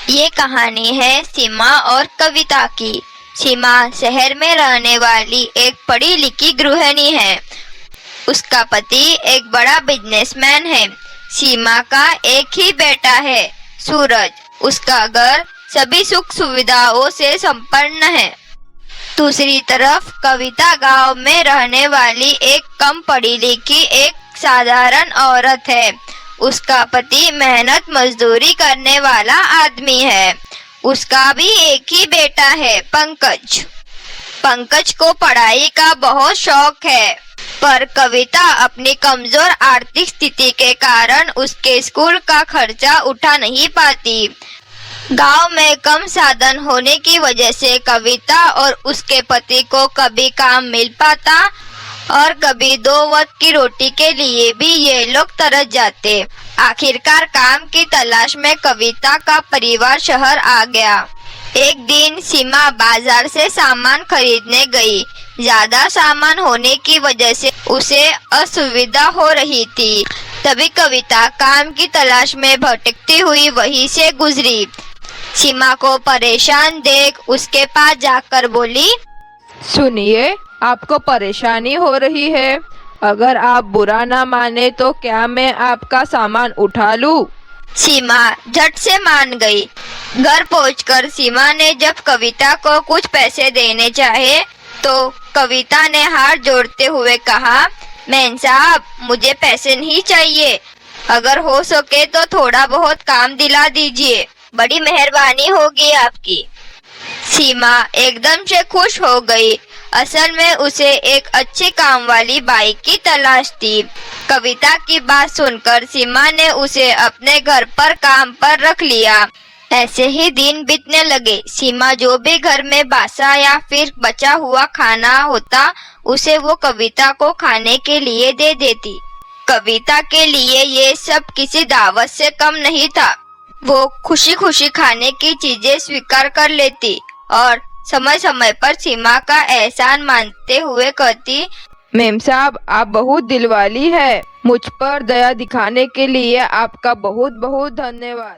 ये कहानी है सीमा और कविता की। सीमा शहर में रहने वाली एक पढ़ी लिखी गृहिणी है। उसका पति एक बड़ा बिजनेसमैन है। सीमा का एक ही बेटा है, सूरज। उसका घर सभी सुख सुविधाओं से संपन्न है। दूसरी तरफ कविता गांव में रहने वाली एक कम पढ़ी लिखी एक साधारण औरत है। उसका पति मेहनत मजदूरी करने वाला आदमी है। उसका भी एक ही बेटा है, पंकज। पंकज को पढ़ाई का बहुत शौक है, पर कविता अपनी कमजोर आर्थिक स्थिति के कारण उसके स्कूल का खर्चा उठा नहीं पाती। गांव में कम साधन होने की वजह से कविता और उसके पति को कभी काम मिल पाता और कभी 2 वक्त की रोटी के लिए भी ये लोग तरस जाते। आखिरकार काम की तलाश में कविता का परिवार शहर आ गया। एक दिन सीमा बाजार से सामान खरीदने गई। ज्यादा सामान होने की वजह से उसे असुविधा हो रही थी। तभी कविता काम की तलाश में भटकती हुई वहीं से गुजरी। सीमा को परेशान देख उसके पास जाकर बोली, सुनिए, आपको परेशानी हो रही है। अगर आप बुरा ना माने तो क्या मैं आपका सामान उठा लूं? सीमा झट से मान गई। घर पहुंचकर सीमा ने जब कविता को कुछ पैसे देने चाहे तो कविता ने हाथ जोड़ते हुए कहा, मेम साहब, मुझे पैसे नहीं चाहिए। अगर हो सके तो थोड़ा बहुत काम दिला दीजिए, बड़ी मेहरबानी होगी आपकी। सीमा एकदम से खुश हो गई। असल में उसे एक अच्छी काम वाली बाई की तलाश थी। कविता की बात सुनकर सीमा ने उसे अपने घर पर काम पर रख लिया। ऐसे ही दिन बीतने लगे। सीमा जो भी घर में बासा या फिर बचा हुआ खाना होता उसे वो कविता को खाने के लिए दे देती। कविता के लिए ये सब किसी दावत से कम नहीं था। वो खुशी खुशी खाने की चीजें स्वीकार कर लेती और समय समय पर सीमा का एहसान मानते हुए कहती, मेम साहब, आप बहुत दिलवाली है। मुझ पर दया दिखाने के लिए आपका बहुत बहुत धन्यवाद।